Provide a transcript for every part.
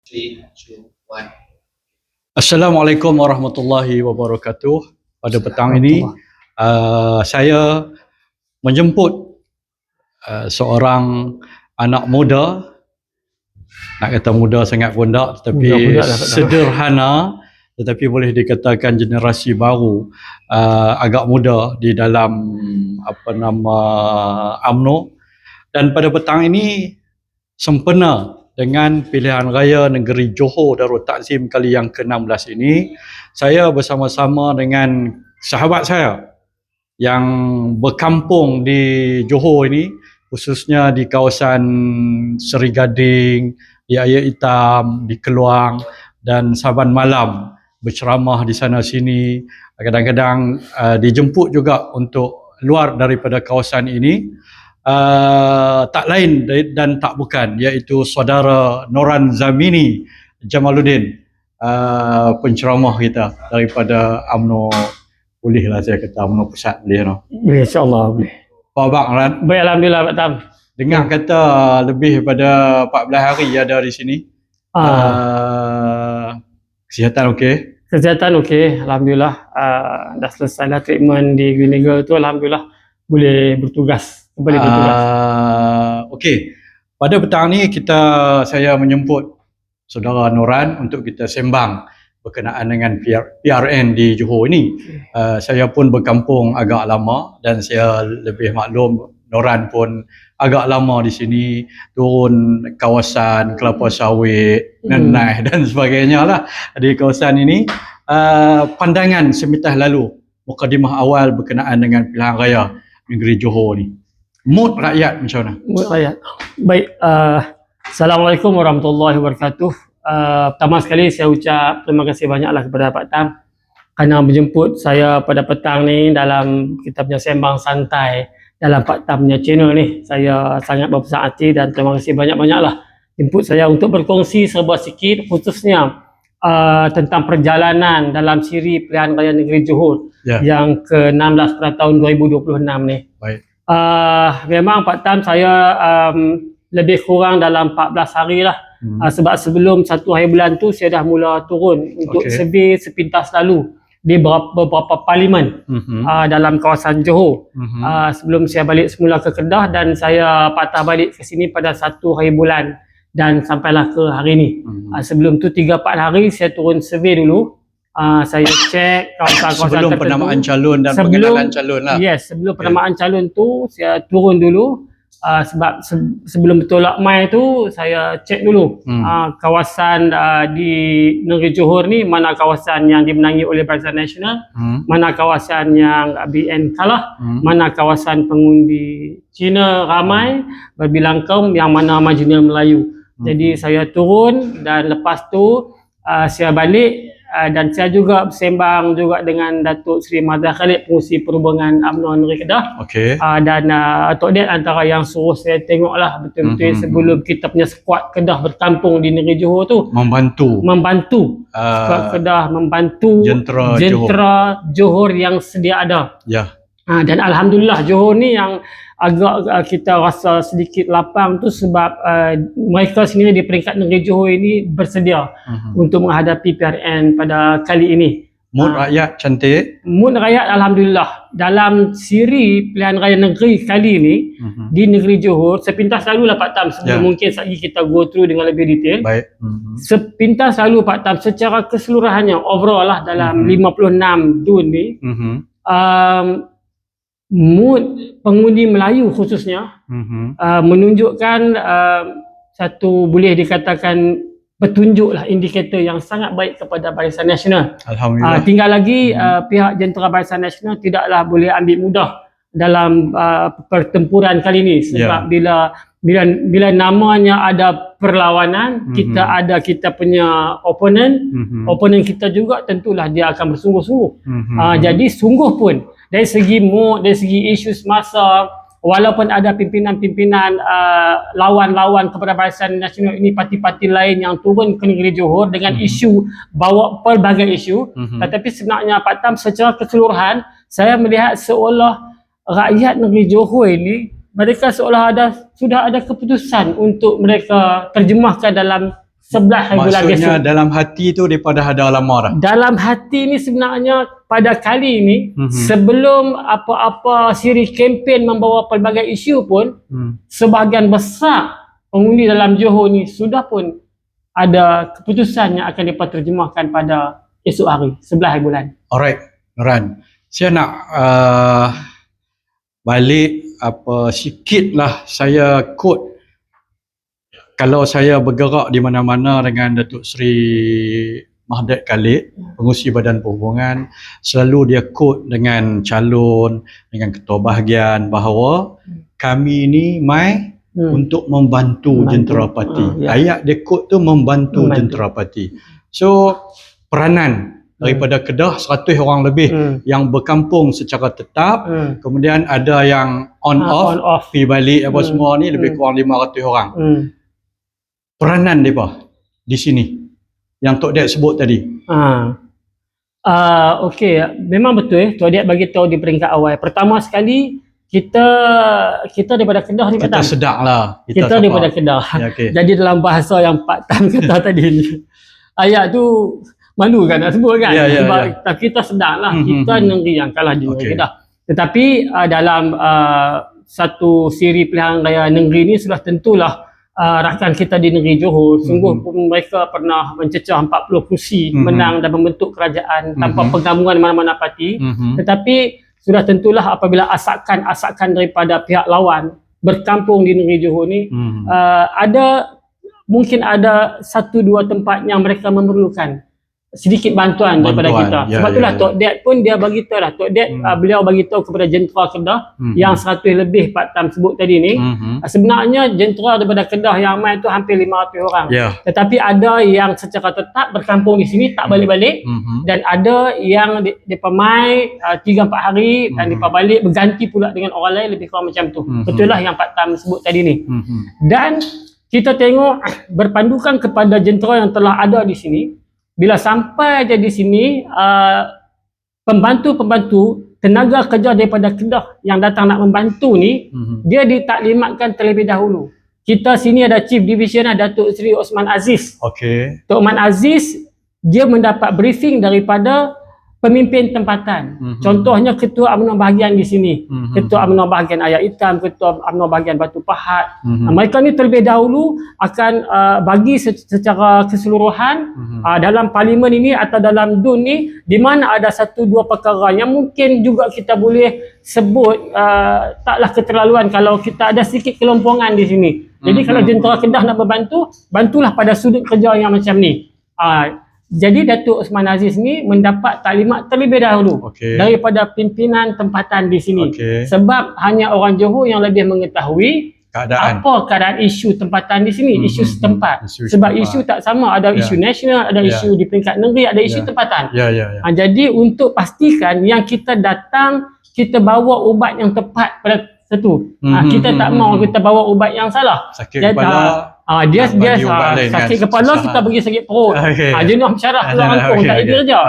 3, 2, 1. Assalamualaikum warahmatullahi wabarakatuh. Pada petang ini saya menjemput seorang anak muda, nak kata muda sangat pun tak, tetapi sederhana, tetapi boleh dikatakan generasi baru, agak muda di dalam UMNO. Dan pada petang ini sempena dengan pilihan raya negeri Johor Darul Takzim kali yang ke-16 ini, saya bersama-sama dengan sahabat saya yang berkampung di Johor ini, khususnya di kawasan Seri Gading, di Ayer Hitam, di Keluang dan Saban Malam, berceramah di sana sini. Kadang-kadang dijemput juga untuk luar daripada kawasan ini. Tak lain dan tak bukan, iaitu saudara Noran Zamini Jamaluddin, penceramah kita daripada UMNO. Bolehlah saya kata UMNO Pusat, boleh no? Boleh, insyaAllah boleh. Apa abang Noran? Baik, alhamdulillah Pak Tam. Dengar kata lebih daripada 14 hari ada di sini. Kesihatan okey? Kesihatan okey, alhamdulillah. Dah selesai lah treatment di Gleneagle tu, alhamdulillah boleh bertugas. Okey. Pada petang ni saya menjemput saudara Noran untuk kita sembang berkenaan dengan PRN di Johor ini. Saya pun berkampung agak lama dan saya lebih maklum Noran pun agak lama di sini, turun kawasan kelapa sawit, Nenai dan sebagainya lah di kawasan ini. Pandangan semitah lalu, mukadimah awal berkenaan dengan pilihan raya negeri Johor ni. Mood rakyat macam mana? Mood rakyat. Baik, Assalamualaikum warahmatullahi wabarakatuh. Pertama sekali saya ucap terima kasih banyaklah kepada Pak Tam kerana menjemput saya pada petang ni dalam kita punya sembang santai dalam Pak Tam punya channel ni. Saya sangat berbesar hati dan terima kasih banyak-banyaklah jemput saya untuk berkongsi serba sikit, khususnya tentang perjalanan dalam siri pilihan raya negeri Johor yang ke-16 pada tahun 2026 ni. Baik. Memang Pak Tam saya lebih kurang dalam 14 hari lah. Sebab sebelum 1 hari bulan tu saya dah mula turun untuk survey sepintas lalu di beberapa parlimen dalam kawasan Johor. Sebelum saya balik semula ke Kedah, dan saya patah balik ke sini pada 1 hari bulan dan sampailah ke hari ni. Sebelum tu 3-4 hari saya turun survey dulu. Saya cek kawasan-kawasan sebelum tertentu. penamaan calon dan pengenalan calon lah. Yes, sebelum penamaan calon tu saya turun dulu. Sebab sebelum bertolak mai tu saya cek dulu kawasan di negeri Johor ni, mana kawasan yang dimenangi oleh Barisan Nasional, mana kawasan yang BN kalah, mana kawasan pengundi Cina ramai berbilang kaum, yang mana marginal Melayu. Jadi saya turun dan lepas tu saya balik. Dan saya juga bersembang juga dengan Datuk Seri Mazhar Khalid, Pengerusi Perhubungan UMNO Negeri Kedah. Dan Tok Dek antara yang suruh saya tengoklah betul-betul sebelum kita punya skuad Kedah berkampung di negeri Johor tu. Membantu skuad Kedah, membantu jentera Johor yang sedia ada. Dan alhamdulillah Johor ni yang agak kita rasa sedikit lapang tu sebab mereka sendiri di peringkat negeri Johor ini bersedia untuk menghadapi PRN pada kali ini. Mood rakyat cantik. Mood rakyat alhamdulillah. Dalam siri pilihan raya negeri kali ini di negeri Johor, sepintas lalu lah Pak Tam, sebelum mungkin lagi kita go through dengan lebih detail. Baik. Sepintas lalu Pak Tam, secara keseluruhannya overall lah dalam 56 DUN ni, mood pengundi Melayu khususnya menunjukkan satu, boleh dikatakan petunjuk lah, indikator yang sangat baik kepada Barisan Nasional. Alhamdulillah. Tinggal lagi pihak jentera Barisan Nasional tidaklah boleh ambil mudah dalam pertempuran kali ini, sebab bila namanya ada perlawanan, kita punya oponen kita juga tentulah dia akan bersungguh-sungguh. Jadi sungguh pun dari segi mood, dari segi isu semasa, walaupun ada pimpinan-pimpinan lawan-lawan kepada Barisan Nasional ini, parti-parti lain yang turun ke negeri Johor dengan isu, bawa pelbagai isu, tetapi sebenarnya Pak Tam secara keseluruhan saya melihat seolah rakyat negeri Johor ini, mereka seolah sudah ada keputusan untuk mereka terjemahkan dalam 11 hari bulan Maksudnya besok. dalam hati tu daripada ada lama dah. Dalam hati ni sebenarnya pada kali ini sebelum apa-apa siri kempen membawa pelbagai isu pun sebahagian besar pengundi dalam Johor ni sudah pun ada keputusan yang akan diterjemahkan pada esok hari 11 hari bulan. Alright, Nuran. Saya nak balik sikit lah saya quote. Kalau saya bergerak di mana-mana dengan Datuk Seri Mahathir Khalid, Pengerusi Badan Perhubungan, selalu dia quote dengan calon, dengan ketua bahagian bahawa kami ni mai untuk membantu jentera parti. Ayat dia quote tu membantu jentera parti. So peranan daripada Kedah 100 orang lebih yang berkampung secara tetap, kemudian ada yang on off, pergi balik apa semua ni lebih kurang 500 orang. Peranan mereka di sini yang Tok Dek sebut tadi. Okey, memang betul Tok Dek bagi tahu di peringkat awal. Pertama sekali kita daripada Kedah ni Kita sedar lah. Kita daripada Kedah. Ya, okay. Jadi dalam bahasa yang Pak Tan kata tadi ni, ayat tu malu kan nak sebut kan? Sebab kita sedar lah kita negeri yang kalah di Kedah. Tetapi dalam satu siri pilihan raya negeri ni sudah tentulah rakan kita di negeri Johor sungguh pun mereka pernah mencecah 40 kursi menang dan membentuk kerajaan tanpa penggabungan mana-mana parti. Tetapi sudah tentulah apabila asakan daripada pihak lawan berkampung di negeri Johor ni, mungkin ada 1-2 tempat yang mereka memerlukan sedikit bantuan daripada kita. Sebab itulah Tok Dek pun dia bagi tahu lah. Tok Dek beliau bagi tahu kepada jentera Kedah yang 100 lebih Pak Tam sebut tadi ni. Sebenarnya jentera daripada Kedah yang mai tu hampir 500 orang. Tetapi ada yang secara tetap berkampung di sini tak balik-balik dan ada yang depa mai 3-4 hari dan depa balik berganti pula dengan orang lain lebih kurang macam tu. Betul lah yang Pak Tam sebut tadi ni. Dan kita tengok berpandukan kepada jentera yang telah ada di sini. Bila sampai je di sini, pembantu-pembantu, tenaga kerja daripada Kedah yang datang nak membantu ni, dia ditaklimatkan terlebih dahulu. Kita sini ada Chief Division Datuk Seri Osman Aziz. Tok Osman Aziz, dia mendapat briefing daripada pemimpin tempatan. Contohnya Ketua UMNO bahagian di sini. Ketua UMNO bahagian Ayat Hitam, Ketua UMNO bahagian Batu Pahat. Mereka ni terlebih dahulu akan bagi secara keseluruhan dalam parlimen ini atau dalam DUN ni, di mana ada 1-2 perkara yang mungkin juga kita boleh sebut taklah keterlaluan kalau kita ada sedikit kelompongan di sini. Jadi kalau jentera Kedah nak berbantu, bantulah pada sudut kerja yang macam ni. Jadi Datuk Osman Aziz ni mendapat taklimat terlebih dahulu daripada pimpinan tempatan di sini. Sebab hanya orang Johor yang lebih mengetahui apa keadaan isu tempatan di sini, isu setempat. Sebab isu tak sama, ada isu nasional, ada isu di peringkat negeri, ada isu tempatan. Jadi untuk pastikan yang kita datang, kita bawa ubat yang tepat pada satu. Kita tak mau kita bawa ubat yang salah. Sakit kepala. Dia sakit kepala kita bagi sakit perut. Jenuh syaraf tulang angkuh tak ada kerja.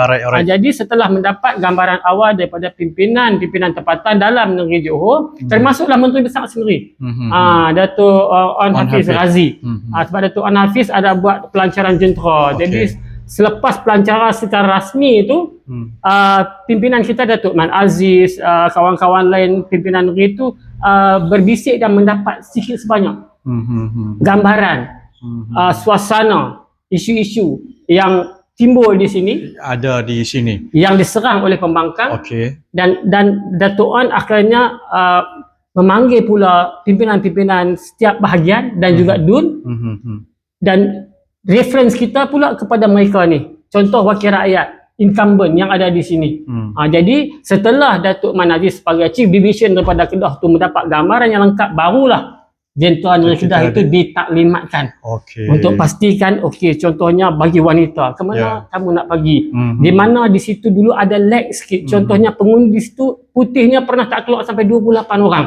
Jadi setelah mendapat gambaran awal daripada pimpinan tempatan dalam negeri Johor, termasuklah Menteri Besar sendiri, Datuk Wan Hafiz Razi. Sebab Datuk Wan Hafiz ada buat pelancaran jentera. Jadi selepas pelancaran secara rasmi itu, pimpinan kita Datuk Man Aziz, kawan-kawan lain pimpinan negeri itu berbisik dan mendapat sedikit sebanyak gambaran suasana isu-isu yang timbul di sini, ada di sini, yang diserang oleh pembangkang. Dan Datuk Wan akhirnya memanggil pula pimpinan-pimpinan setiap bahagian dan juga DUN, dan reference kita pula kepada mereka ni, contoh wakil rakyat incumbent yang ada di sini. Jadi setelah Datuk Man Aziz sebagai Chief Division daripada Kedah tu mendapat gambaran yang lengkap, barulah jentera negeri Kedah itu ditaklimatkan untuk pastikan contohnya bagi wanita ke mana kamu nak pergi, di mana di situ dulu ada lag sikit. Contohnya pengundi di situ putihnya pernah tak keluar sampai 28 orang.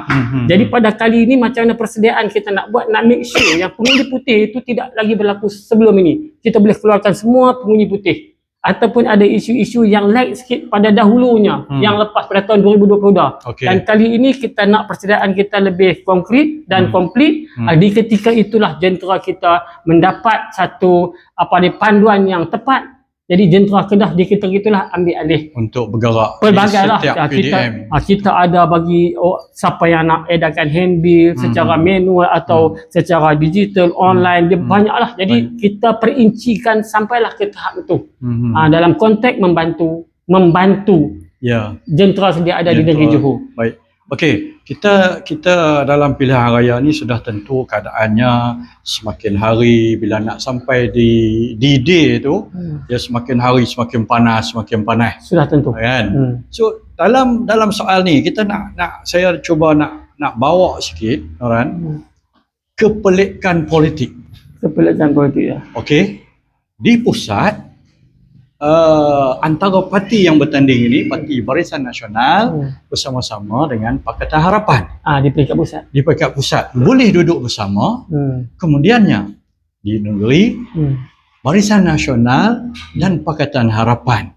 Jadi pada kali ini macam mana persediaan kita nak buat, nak make sure yang pengundi putih itu tidak lagi berlaku sebelum ini. Kita boleh keluarkan semua pengundi putih. ataupun ada isu-isu yang lain sikit pada dahulunya yang lepas pada tahun 2020 dah. Dan kali ini kita nak persediaan kita lebih konkret dan komplit. Di ketika itulah jentera kita mendapat satu panduan yang tepat. Jadi jentera Kedah di ketika itulah ambil alih untuk bergerak pelbagai di lah. setiap PDM. Kita ada bagi siapa yang nak edarkan handbill secara manual atau secara digital, online, dia banyak lah. Jadi kita perincikan sampailah ke tahap itu. Dalam konteks membantu jentera sedia ada di negeri Johor. Baik. Okey, kita dalam pilihan raya ni sudah tentu keadaannya semakin hari bila nak sampai di D-Day tu dia semakin hari semakin panas. Sudah tentu. Kan? So dalam soal ni kita nak saya cuba nak bawa sikit orang kepelikan politik. Kepelikan politik ya. Okey. Di pusat antara parti yang bertanding ini, Parti Barisan Nasional bersama-sama dengan Pakatan Harapan di peringkat pusat. Di peringkat pusat boleh duduk bersama. Kemudiannya di negeri Barisan Nasional dan Pakatan Harapan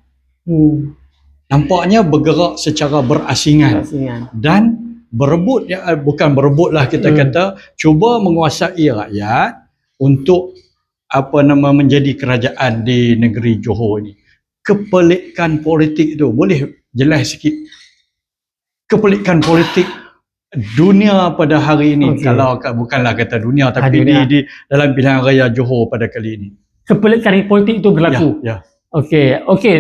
nampaknya bergerak secara berasingan dan berebut, bukan berebutlah kita kata, cuba menguasai rakyat untuk menjadi kerajaan di negeri Johor ni. Kepelikan politik tu boleh jelas sikit. Kepelikan politik dunia pada hari ini, kalau bukanlah kata dunia tapi di dalam pilihan raya Johor pada kali ini. Kepelikan politik itu berlaku. Okey,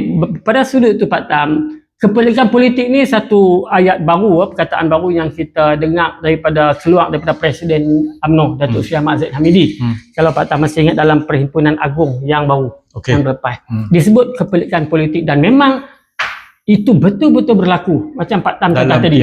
pada sudut itu Pak Tam, kepelikan politik ni satu ayat baru, perkataan baru yang kita dengar keluar daripada Presiden UMNO Datuk Seri Ahmad Zahid Hamidi. Kalau Pak Tam masih ingat dalam Perhimpunan Agung yang baru yang lepas disebut kepelikan politik, dan memang itu betul-betul berlaku macam Pak Tam kata tadi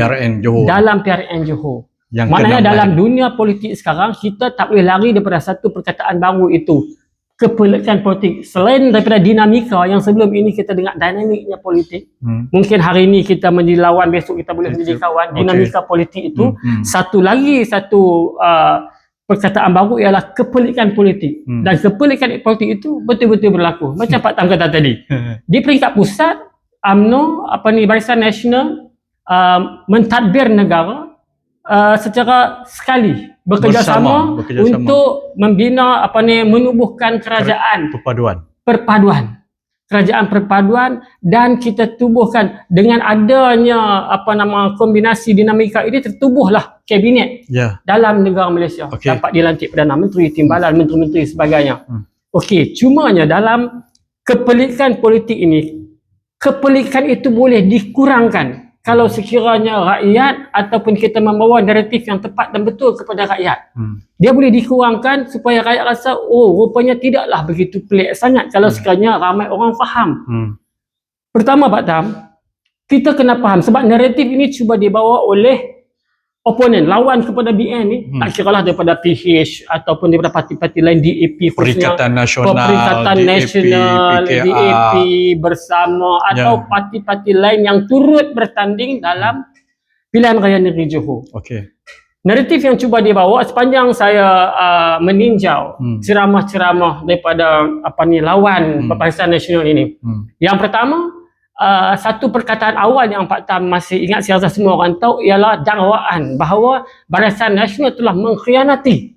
dalam PRN Johor. Maknanya dalam dunia politik sekarang kita tak boleh lari daripada satu perkataan baru itu, kepelikan politik. Selain daripada dinamika yang sebelum ini kita dengar dinamiknya politik, mungkin hari ini kita menjadi lawan, besok kita boleh menjadi kawan, dinamika politik itu. Satu perkataan baru ialah kepelikan politik. Dan kepelikan politik itu betul-betul berlaku macam Pak Tam kata tadi. Di peringkat pusat UMNO Barisan Nasional mentadbir negara secara sekali bekerjasama untuk membina menubuhkan kerajaan kerajaan perpaduan, dan kita tubuhkan dengan adanya kombinasi dinamika ini, tertubuhlah kabinet dalam negara Malaysia. Dapat dilantik Perdana Menteri, timbalan, menteri-menteri sebagainya. Cumanya dalam kepelikan politik ini, kepelikan itu boleh dikurangkan kalau sekiranya rakyat ataupun kita membawa naratif yang tepat dan betul kepada rakyat. Dia boleh dikurangkan supaya rakyat rasa, rupanya tidaklah begitu pelik sangat kalau sekiranya ramai orang faham. Pertama Pak Tam, kita kena faham sebab naratif ini cuba dibawa oleh oponen, lawan kepada BN ni, tak kiralah daripada PH ataupun daripada parti-parti lain, DAP, Perikatan Nasional, DAP bersama atau parti-parti lain yang turut bertanding dalam pilihan raya negeri Johor. Naratif yang cuba dibawa sepanjang saya meninjau ceramah-ceramah daripada lawan Barisan Nasional ini. Yang pertama, satu perkataan awal yang Pak Tam masih ingat, saya rasa semua orang tahu, ialah dakwaan bahawa Barisan Nasional telah mengkhianati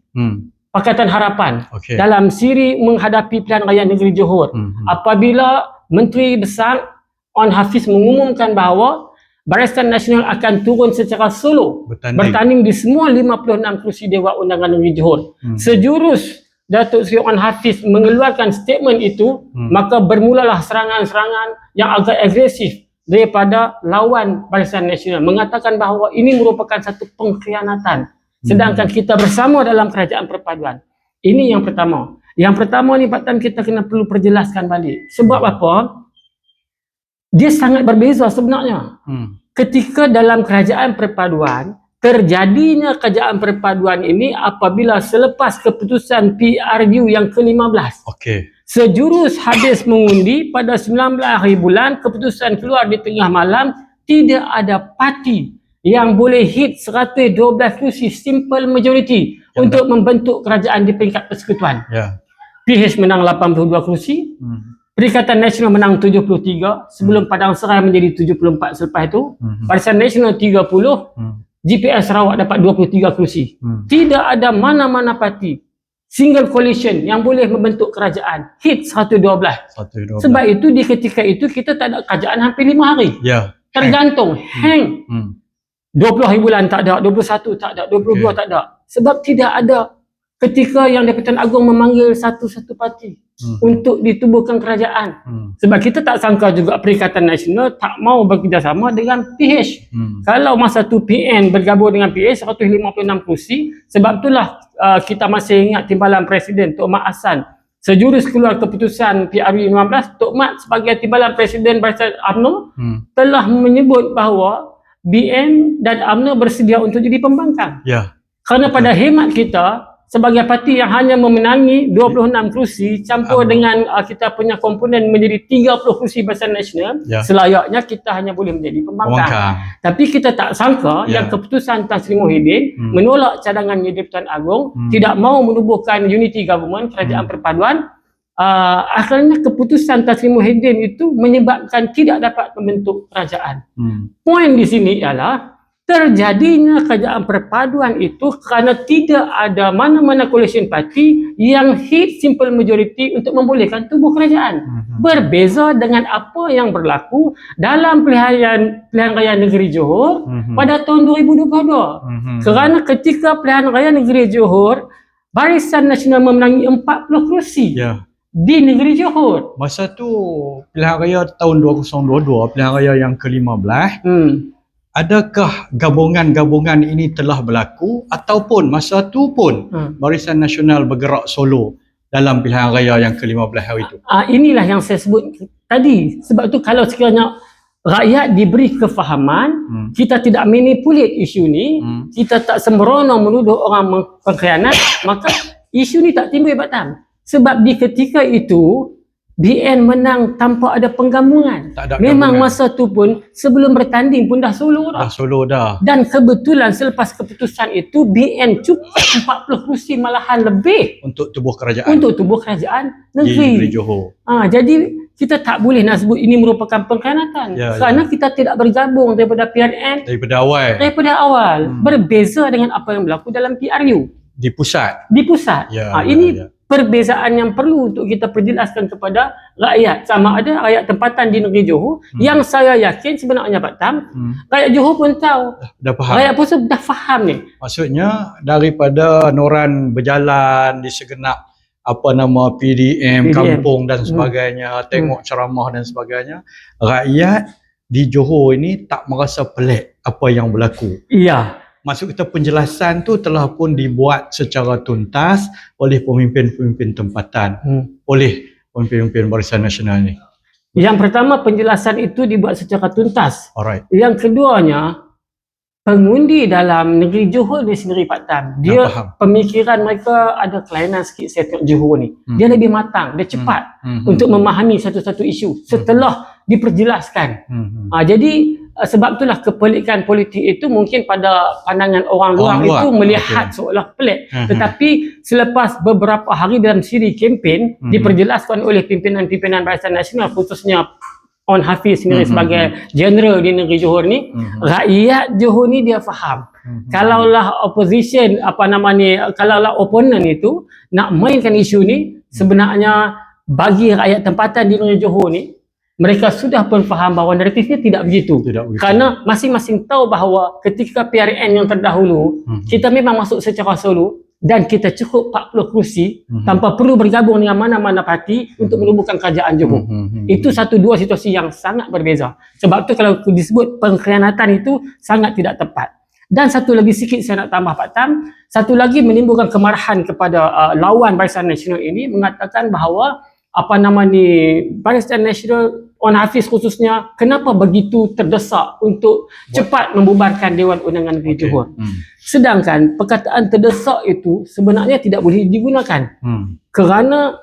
Pakatan Harapan dalam siri menghadapi pilihan raya negeri Johor. Apabila Menteri Besar On Hafiz mengumumkan bahawa Barisan Nasional akan turun secara solo bertanding di semua 56 kerusi Dewan Undangan negeri Johor. Sejurus Datuk Seri On Hafiz mengeluarkan statement itu, maka bermulalah serangan-serangan yang agak agresif daripada lawan Barisan Nasional, mengatakan bahawa ini merupakan satu pengkhianatan, sedangkan kita bersama dalam kerajaan perpaduan. Ini yang pertama. Yang pertama ni Pak Tan, kita kena perlu perjelaskan balik. Sebab apa? Dia sangat berbeza sebenarnya. Ketika dalam kerajaan perpaduan, terjadinya kerajaan perpaduan ini apabila selepas keputusan PRU yang ke-15. Sejurus habis mengundi pada 19 hari bulan, keputusan keluar di tengah malam, tidak ada parti yang boleh hit 112 kursi simple majority untuk membentuk kerajaan di peringkat persekutuan. PH menang 82 kursi, Perikatan Nasional menang 73, sebelum Padang Serai menjadi 74 selepas itu. Barisan Nasional 30, GPS Sarawak dapat 23 kerusi. Tidak ada mana-mana parti single coalition yang boleh membentuk kerajaan. Hit 112. Sebab itu di ketika itu kita tak ada kerajaan hampir 5 hari. Tergantung, hang. 20 hari bulan tak ada, 21 tak ada, 22 tak ada. Sebab tidak ada ketika yang Di-Pertuan Agong memanggil satu-satu parti untuk ditubuhkan kerajaan. Sebab kita tak sangka juga Perikatan Nasional tak mau bekerjasama dengan PH. Kalau masa tu PN bergabung dengan PH 156 kursi, sebab itulah kita masih ingat timbalan Presiden Tok Mat Hassan sejurus keluar keputusan PRU 15, Tok Mat sebagai timbalan Presiden Barisan UMNO telah menyebut bahawa BN dan UMNO bersedia untuk jadi pembangkang. Kerana pada hemat kita, sebagai parti yang hanya memenangi 26 kerusi campur dengan kita punya komponen menjadi 30 kerusi Barisan Nasional, selayaknya kita hanya boleh menjadi pembangkang. Tapi kita tak sangka yang keputusan Tan Sri Muhyiddin menolak cadangannya Di-Pertuan Agong, tidak mahu menubuhkan unity government, kerajaan perpaduan. Akhirnya keputusan Tan Sri Muhyiddin itu menyebabkan tidak dapat membentuk kerajaan. Poin di sini ialah terjadinya kerajaan perpaduan itu kerana tidak ada mana-mana coalition party yang hit simple majority untuk membolehkan tubuh kerajaan. Berbeza dengan apa yang berlaku dalam pilihan raya negeri Johor pada tahun 2022. Kerana ketika pilihan raya negeri Johor, Barisan Nasional memenangi 40 kerusi di negeri Johor. Masa tu pilihan raya tahun 2022, pilihan raya yang ke-15. Adakah gabungan-gabungan ini telah berlaku ataupun masa tu pun Barisan Nasional bergerak solo dalam pilihan raya yang ke-15 hari itu? Inilah yang saya sebut tadi. Sebab tu kalau sekiranya rakyat diberi kefahaman, kita tidak manipulate isu ni, kita tak sembrono menuduh orang pengkhianat, maka isu ni tak timbul Batam. Sebab di ketika itu BN menang tanpa ada penggabungan. Memang masa tu pun sebelum bertanding pun dah solo dah. Dan kebetulan selepas keputusan itu BN cukup 40 kerusi malahan lebih untuk tubuh kerajaan negeri Johor. Jadi kita tak boleh nak sebut ini merupakan pengkhianatan kerana kita tidak bergabung daripada PRN daripada awal. Berbeza dengan apa yang berlaku dalam PRU di pusat. Ini perbezaan yang perlu untuk kita perjelaskan kepada rakyat. Sama ada rakyat tempatan di negeri Johor, yang saya yakin sebenarnya Pak Tam, rakyat Johor pun tahu. Dah faham. Rakyat pun dah faham ni. Maksudnya daripada Noran berjalan di segenap PDM kampung dan sebagainya, tengok ceramah dan sebagainya, rakyat di Johor ini tak merasa pelik apa yang berlaku. Maksud kita penjelasan tu telah pun dibuat secara tuntas oleh pemimpin-pemimpin tempatan, oleh pemimpin-pemimpin Barisan Nasional ni. Yang pertama, penjelasan itu dibuat secara tuntas. Yang keduanya, pengundi dalam negeri Johor ni sendiri Pak Tam, dia pemikiran mereka ada kelainan sikit. Saya tengok Johor ni, dia lebih matang, dia cepat untuk memahami satu-satu isu setelah diperjelaskan. Jadi sebab itulah kepelikan politik itu mungkin pada pandangan orang luar itu melihat seolah pelik. Tetapi selepas beberapa hari dalam siri kempen diperjelaskan oleh pimpinan-pimpinan Barisan Nasional, khususnya On Hafiz sendiri sebagai general di negeri Johor ni, rakyat Johor ni dia faham. Kalaulah opposition kalaulah opponent itu nak mainkan isu ni, sebenarnya bagi rakyat tempatan di negeri Johor ni, mereka sudah pun faham bahawa naratifnya tidak begitu. Kerana masing-masing tahu bahawa ketika PRN yang terdahulu, kita memang masuk secara solo dan kita cukup 40 kerusi tanpa perlu bergabung dengan mana-mana parti untuk menubuhkan kerajaan Johor. Itu dua situasi yang sangat berbeza. Sebab tu kalau disebut pengkhianatan itu sangat tidak tepat. Dan satu lagi sikit saya nak tambah Pak Tam, satu lagi menimbulkan kemarahan kepada lawan Barisan Nasional ini, mengatakan bahawa Barisan Nasional On Hafiz khususnya, kenapa begitu terdesak untuk cepat membubarkan Dewan Undangan Negeri Johor. Sedangkan perkataan terdesak itu sebenarnya tidak boleh digunakan. Kerana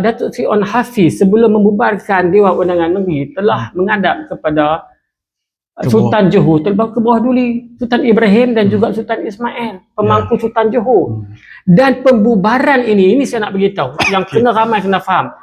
Datuk Seri On Hafiz sebelum membubarkan Dewan Undangan Negeri telah menghadap kepada Sultan Johor, terbawa ke bawah duli Sultan Ibrahim dan juga Sultan Ismail, pemangku Sultan Johor. Dan pembubaran ini saya nak beritahu, yang ramai kena faham.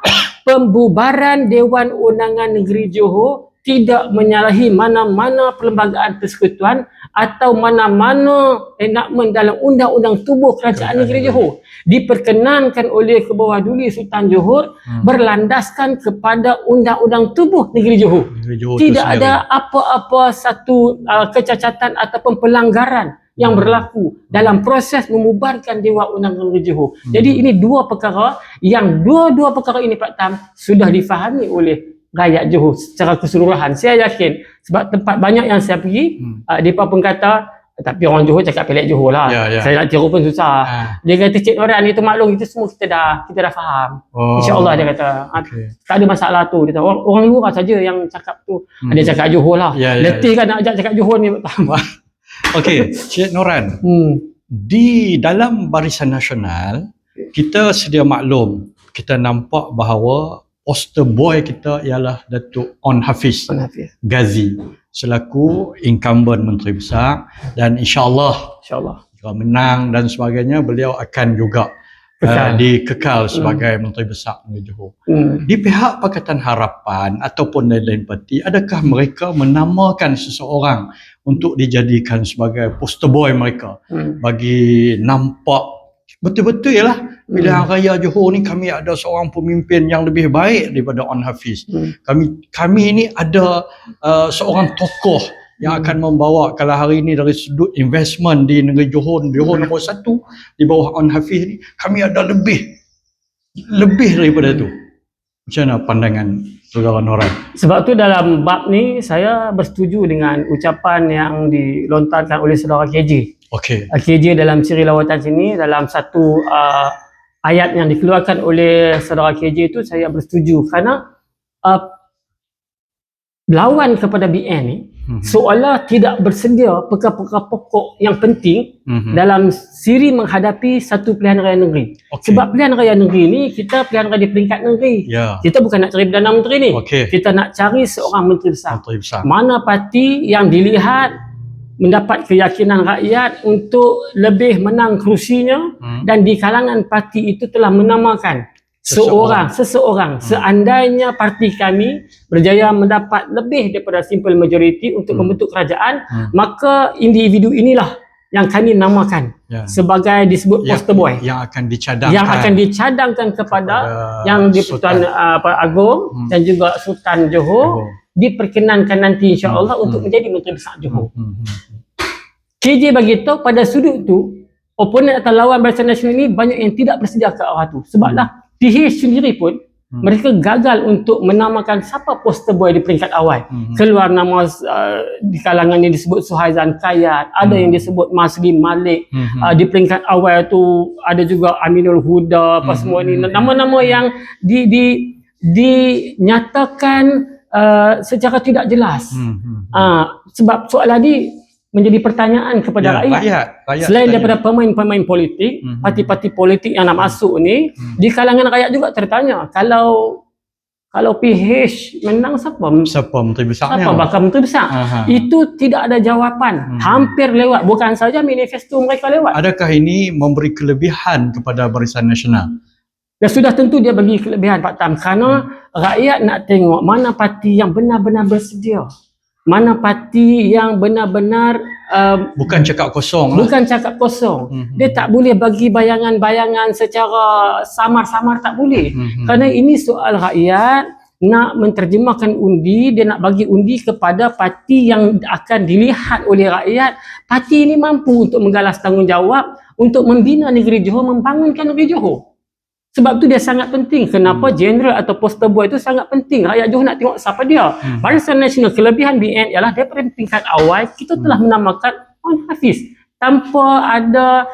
pembubaran Dewan Undangan Negeri Johor tidak menyalahi mana-mana perlembagaan persekutuan atau mana-mana enakmen dalam Undang-Undang Tubuh Kerajaan Negeri Johor. Diperkenankan oleh Kebawah Duli Sultan Johor berlandaskan kepada Undang-Undang Tubuh Negeri Johor. Tidak ada apa-apa satu kecacatan ataupun pelanggaran yang berlaku dalam proses memubarkan Dewan Undangan Negeri Johor. Jadi ini dua perkara yang dua-dua perkara ini Pak Tam sudah difahami oleh rakyat Johor secara keseluruhan. Saya yakin sebab tempat banyak yang saya pergi, mereka pun kata, tapi orang Johor cakap pelik Johor lah. Saya nak tiru pun susah. Dia kata Cik Noran itu maklum, itu semua kita dah faham. InsyaAllah dia kata, tak ada masalah tu. Dia kata, orang luar saja yang cakap tu. Dia cakap Johor lah. Letih kan nak ajak cakap Johor ni. Okey, Cik Noran. Di dalam Barisan Nasional, kita sedia maklum, kita nampak bahawa poster boy kita ialah Datuk On Hafiz Ghazi selaku incumbent Menteri Besar, dan insyaAllah jika menang dan sebagainya, beliau akan juga dikekal sebagai Menteri Besar Negeri Johor. Di pihak Pakatan Harapan ataupun lain-lain parti, adakah mereka menamakan seseorang untuk dijadikan sebagai poster boy mereka bagi nampak betul-betul ialah pilihan raya Johor ni kami ada seorang pemimpin yang lebih baik daripada On Hafiz. Kami ni ada seorang tokoh yang akan membawa, kalau hari ini dari sudut investment di negeri Johor nombor 1 di bawah On Hafiz ni, kami ada lebih daripada tu. Macam mana pandangan Saudara Noran? Sebab tu dalam bab ni saya bersetuju dengan ucapan yang dilontarkan oleh Saudara KJ. KJ dalam siri lawatan sini, dalam satu ayat yang dikeluarkan oleh Saudara KJ itu saya bersetuju kerana lawan kepada BN ni seolah tidak bersedia perkara-perkara pokok yang penting dalam siri menghadapi satu pilihan raya negeri. Sebab pilihan raya negeri ni, kita pilihan raya di peringkat negeri. Kita bukan nak cari Perdana Menteri ni. Kita nak cari seorang Menteri Besar. Mana parti yang dilihat mendapat keyakinan rakyat untuk lebih menang kerusinya, dan di kalangan parti itu telah menamakan seseorang. Seandainya parti kami berjaya mendapat lebih daripada simple majority untuk membentuk kerajaan, maka individu inilah yang kami namakan sebagai disebut poster boy yang akan dicadangkan kepada yang di-Pertuan Agong dan juga Sultan Johor, diperkenankan nanti insya-Allah untuk menjadi Menteri Besar Johor. KJ bagi tahu pada sudut tu, oponen atau lawan Barisan Nasional ini banyak yang tidak bersedia ke arah tu. Sebablah PH sendiri pun mereka gagal untuk menamakan siapa poster boy di peringkat awal. Keluar nama di kalangan yang disebut Suhaizan Kayat, ada yang disebut Masli Malik, di peringkat awal tu ada juga Aminul Huda, apa semua ni nama-nama yang dinyatakan secara tidak jelas. Sebab soalan ni menjadi pertanyaan kepada rakyat. Selain daripada pemain-pemain politik, parti-parti politik yang nak masuk ni, di kalangan rakyat juga tertanya, kalau PH menang siapa Menteri Besarnya? Siapa bakal Menteri Besar? Itu tidak ada jawapan. Hampir lewat. Bukan saja manifesto mereka lewat. Adakah ini memberi kelebihan kepada Barisan Nasional? Dan sudah tentu dia bagi kelebihan Pak Tam, kerana rakyat nak tengok mana parti yang benar-benar bersedia, mana parti yang benar-benar bukan cakap kosong. Dia tak boleh bagi bayangan-bayangan secara samar-samar, tak boleh. Kerana ini soal rakyat nak menterjemahkan undi, dia nak bagi undi kepada parti yang akan dilihat oleh rakyat. Parti ini mampu untuk menggalas tanggungjawab untuk membina negeri Johor, membangunkan negeri Johor. Sebab tu dia sangat penting. Kenapa general atau poster boy itu sangat penting. Rakyat Johor nak tengok siapa dia. Barisan Nasional, kelebihan BN ialah daripada tingkat awal kita telah menamakan On Hafiz tanpa ada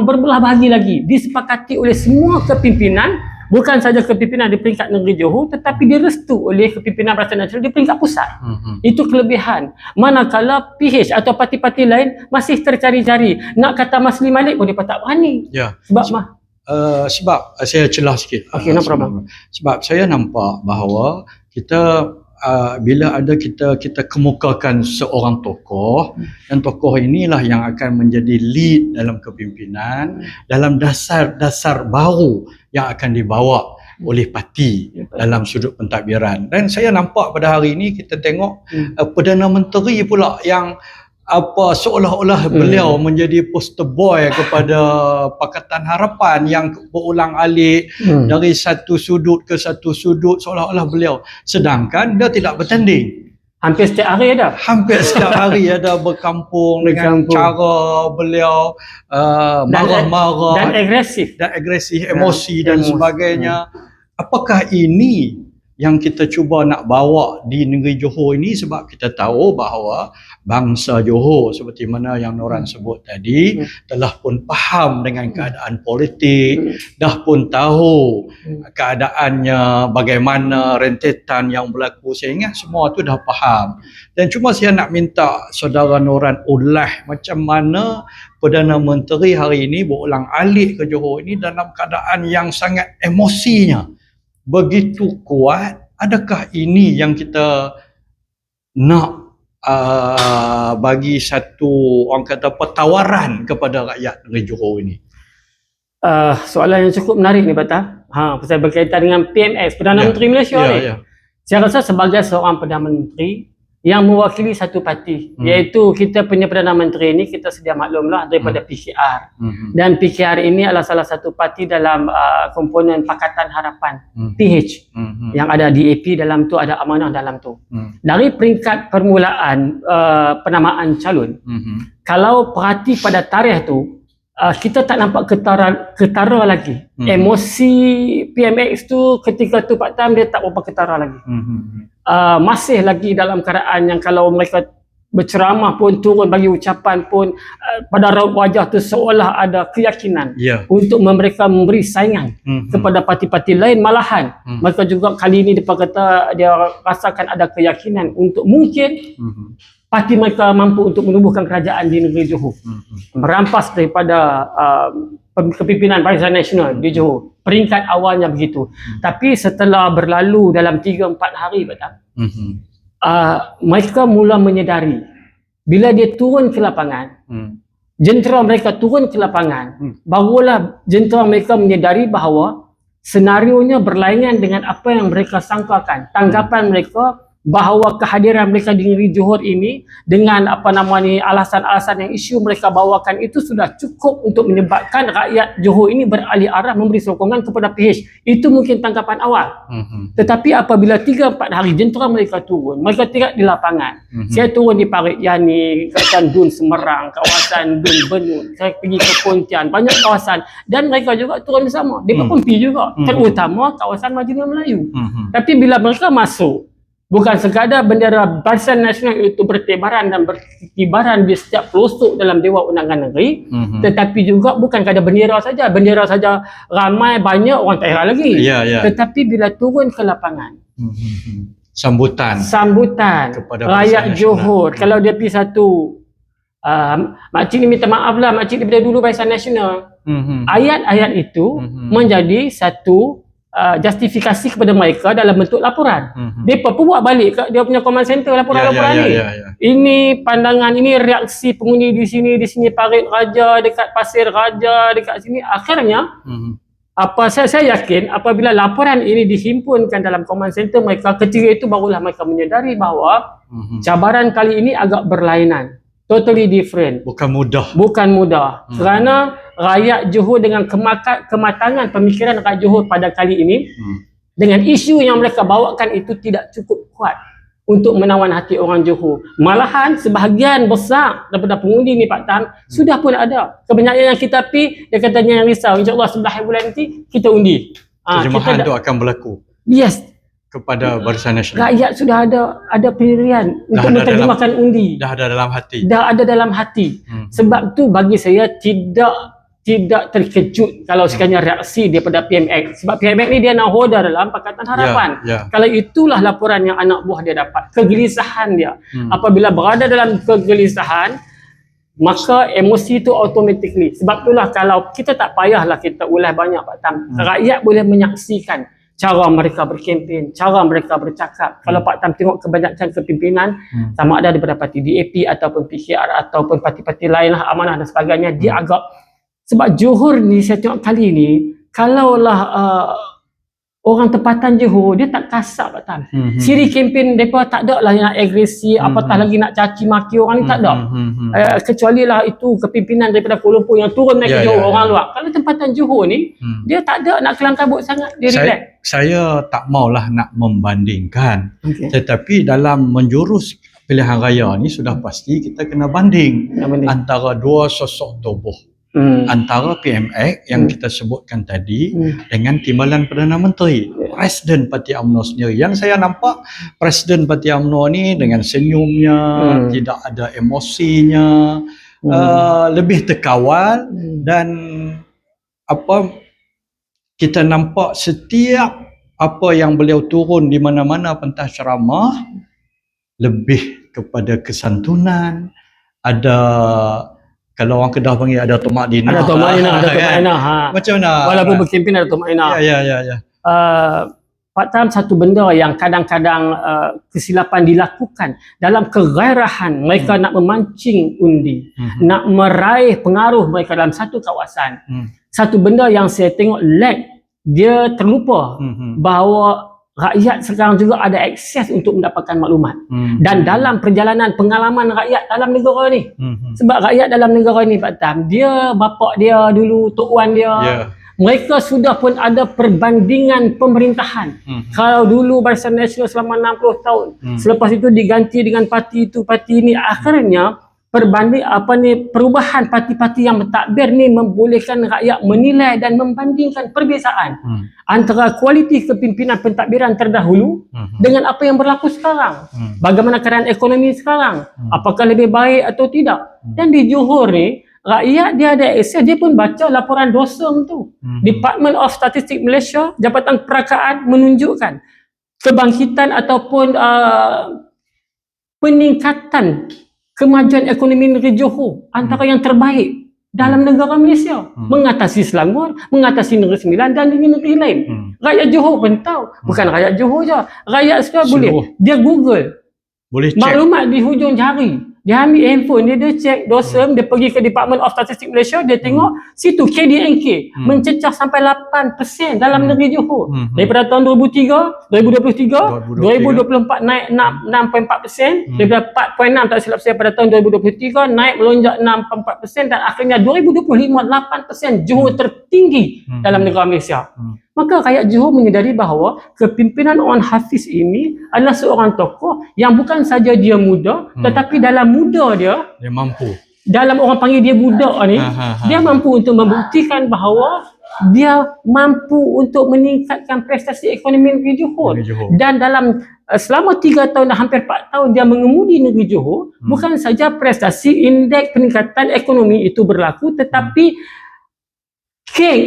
berbelah bahagi lagi. Disepakati oleh semua kepimpinan, bukan saja kepimpinan di peringkat negeri Johor, tetapi direstu oleh kepimpinan Barisan Nasional di peringkat pusat. Itu kelebihan. Manakala PH atau parti-parti lain masih tercari-cari. Nak kata Masli Malik pun dia tak berani. Sebab saya celah sikit. No problem. Sebab saya nampak bahawa kita bila ada kita kemukakan seorang tokoh, dan tokoh inilah yang akan menjadi lead dalam kepimpinan, dalam dasar-dasar baru yang akan dibawa oleh parti dalam sudut pentadbiran. Dan saya nampak pada hari ini kita tengok Perdana Menteri pula yang seolah-olah beliau menjadi poster boy kepada Pakatan Harapan yang berulang-alik dari satu sudut ke satu sudut, seolah-olah beliau, sedangkan dia tidak bertanding. Hampir setiap hari ada. Hampir setiap hari ada berkampung dengan cara beliau marah-marah dan agresif, emosi dan sebagainya. Apakah ini yang kita cuba nak bawa di negeri Johor ini, sebab kita tahu bahawa bangsa Johor seperti mana yang Noran sebut tadi telah pun faham dengan keadaan politik, dah pun tahu keadaannya, bagaimana rentetan yang berlaku. Saya ingat semua tu dah faham. Dan cuma saya nak minta saudara Noran ulah macam mana Perdana Menteri hari ini berulang-alik ke Johor ini dalam keadaan yang sangat emosinya begitu kuat. Adakah ini yang kita nak bagi satu, orang kata, pertawaran kepada rakyat negeri Johor ini? Soalan yang cukup menarik ni, Pak. Pasal berkaitan dengan PMX, Perdana Menteri Malaysia ni. Saya rasa sebagai seorang Perdana Menteri yang mewakili satu parti, iaitu kita punya Perdana Menteri ini, kita sedia maklumlah daripada PKR. Dan PKR ini adalah salah satu parti dalam komponen Pakatan Harapan, PH, yang ada DAP dalam tu, ada Amanah dalam tu. Dari peringkat permulaan penamaan calon, kalau perhati pada tarikh tu, kita tak nampak ketara lagi. Emosi PMX tu ketika tu Pak Tam, dia tak berapa ketara lagi. Masih lagi dalam keadaan yang kalau mereka berceramah pun, turun bagi ucapan pun, pada raut wajah tu seolah ada keyakinan untuk mereka memberi saingan kepada parti-parti lain. Malahan mereka juga kali ini dia kata dia rasakan ada keyakinan untuk mungkin parti mereka mampu untuk menumbuhkan kerajaan di negeri Johor, merampas daripada kepimpinan Barisan Nasional di Johor. Peringkat awalnya begitu. Tapi setelah berlalu dalam 3-4 hari, mereka mula menyedari bila dia turun ke lapangan, jentera mereka turun ke lapangan, barulah jentera mereka menyedari bahawa senarionya berlainan dengan apa yang mereka sangkakan. Tanggapan mereka bahawa kehadiran mereka di negeri Johor ini dengan alasan-alasan yang isu mereka bawakan itu sudah cukup untuk menyebabkan rakyat Johor ini beralih arah memberi sokongan kepada PH. Itu mungkin tanggapan awal. Tetapi apabila 3-4 hari jentera mereka turun, mereka tidak di lapangan. Saya turun di Parit Yani, kawasan Dun Semerang, kawasan Dun Benut, saya pergi ke Pontian, banyak kawasan, dan mereka juga turun bersama. Mereka pun pergi juga, terutama kawasan Marginal Melayu. Tapi bila mereka masuk, bukan sekadar bendera Barisan Nasional itu bertebaran dan berkibaran di setiap pelosok dalam Dewan Undangan Negeri, tetapi juga bukan sekadar bendera saja ramai, banyak orang tak heran lagi. Tetapi bila turun ke lapangan, sambutan kepada rakyat Johor, kalau dia pergi satu, makcik ni minta maaf lah, makcik daripada dulu Barisan Nasional, ayat-ayat itu menjadi satu justifikasi kepada mereka dalam bentuk laporan. Mereka pun buat balik kat dia punya command center laporan-laporan ni. Ini pandangan, ini reaksi pengundi di sini Parit Raja, dekat Pasir Raja, dekat sini. Akhirnya saya yakin apabila laporan ini dihimpunkan dalam command center mereka, ketika itu barulah mereka menyedari bahawa cabaran kali ini agak berlainan. Totally different. Bukan mudah. Kerana rakyat Johor dengan kematangan pemikiran rakyat Johor pada kali ini, dengan isu yang mereka bawakan itu tidak cukup kuat untuk menawan hati orang Johor. Malahan sebahagian besar daripada pengundi ni, Pak Tam, sudah pun ada. Kebanyakan yang kita pergi, dia katanya yang risau, insyaAllah sebelah bulan nanti kita undi. Terjemahan itu akan berlaku. Yes. Kepada Barisan Nasional. Rakyat sudah ada pilihan untuk menerjemahkan undi. Dah ada dalam hati. Sebab tu bagi saya tidak terkejut kalau sekiranya reaksi daripada PMX. Sebab PMX ni dia nahoda dalam Pakatan Harapan. Kalau itulah laporan yang anak buah dia dapat, kegelisahan dia. Apabila berada dalam kegelisahan, maka emosi itu automatically. Sebab itulah kalau kita tak payahlah kita ulas banyak, Pak Tam. Rakyat boleh menyaksikan cara mereka berkempen, cara mereka bercakap. Kalau Pak Tam tengok kebanyakan kepimpinan, sama ada daripada parti DAP ataupun PKR ataupun parti-parti lain lah, Amanah dan sebagainya, dia agak, sebab Johor ni saya tengok kali ni, kalaulah orang tempatan Johor dia tak kasar Pak Tam. Ciri kempen mereka tak ada lah yang nak agresi, apatah lagi nak caci maki orang ni, tak ada. Kecuali lah itu kepimpinan daripada Kuala Lumpur yang turun naik ke Johor, orang luar. Kalau tempatan Johor ni dia tak ada nak kelang kabut sangat, dia relax. Saya tak maulah nak membandingkan, tetapi dalam menjurus pilihan raya ni sudah pasti kita kena banding antara dua sosok tubuh. Antara PMX yang kita sebutkan tadi dengan timbalan Perdana Menteri, Presiden Parti UMNO sendiri. Yang saya nampak Presiden Parti UMNO ni dengan senyumnya, tidak ada emosinya, lebih terkawal, dan kita nampak setiap apa yang beliau turun di mana-mana pentas ceramah lebih kepada kesantunan, ada, kalau orang Kedah panggil ada tomak dina. Ada tomak dina, ada tomak dina. Macam mana? Walaupun berkempen ada tomak dina. Ya. Pak Tam, satu benda yang kadang-kadang kesilapan dilakukan dalam kegairahan mereka nak memancing undi, nak meraih pengaruh mereka dalam satu kawasan. Satu benda yang saya tengok dia terlupa bahawa rakyat sekarang juga ada akses untuk mendapatkan maklumat. Dan dalam perjalanan pengalaman rakyat dalam negara ni, sebab rakyat dalam negara ni Pak Tam, dia bapak dia dulu, tok wan dia, mereka sudah pun ada perbandingan pemerintahan. Kalau dulu Barisan Nasional selama 60 tahun, selepas itu diganti dengan parti itu, parti ini, akhirnya perubahan parti-parti yang mentadbir ni membolehkan rakyat menilai dan membandingkan perbezaan antara kualiti kepimpinan pentadbiran terdahulu dengan apa yang berlaku sekarang. Bagaimana keadaan ekonomi sekarang, apakah lebih baik atau tidak. Dan di Johor ni, rakyat dia ada akses, dia pun baca laporan DOSEM tu. Department of Statistics Malaysia, Jabatan Perakaan menunjukkan kebangkitan ataupun peningkatan kemajuan ekonomi negeri Johor antara yang terbaik dalam negara Malaysia, mengatasi Selangor, mengatasi Negeri Sembilan dan negeri lain. Rakyat Johor pun tahu, bukan rakyat Johor je, rakyat sekarang boleh, dia Google, boleh cek maklumat di hujung jari. Dia ambil handphone dia cek DOSEM, dia pergi ke Department of Statistics Malaysia, dia tengok situ KDNK mencecah sampai 8% dalam negeri Johor. Daripada tahun 2003, 2023, 2024 naik 6.4%, daripada 4.6 tak silap saya pada tahun 2023 naik melonjak 6.4%, dan akhirnya 2025 8%. Johor tertinggi dalam negara Malaysia. Maka rakyat Johor menyedari bahawa kepimpinan Wan Hafiz ini adalah seorang tokoh yang bukan saja dia muda, tetapi dalam muda dia mampu. Dalam orang panggil dia budak ni, dia mampu untuk membuktikan bahawa dia mampu untuk meningkatkan prestasi ekonomi negeri Johor. Dan dalam selama 3 tahun dan hampir 4 tahun dia mengemudi negeri Johor, bukan saja prestasi indeks peningkatan ekonomi itu berlaku, tetapi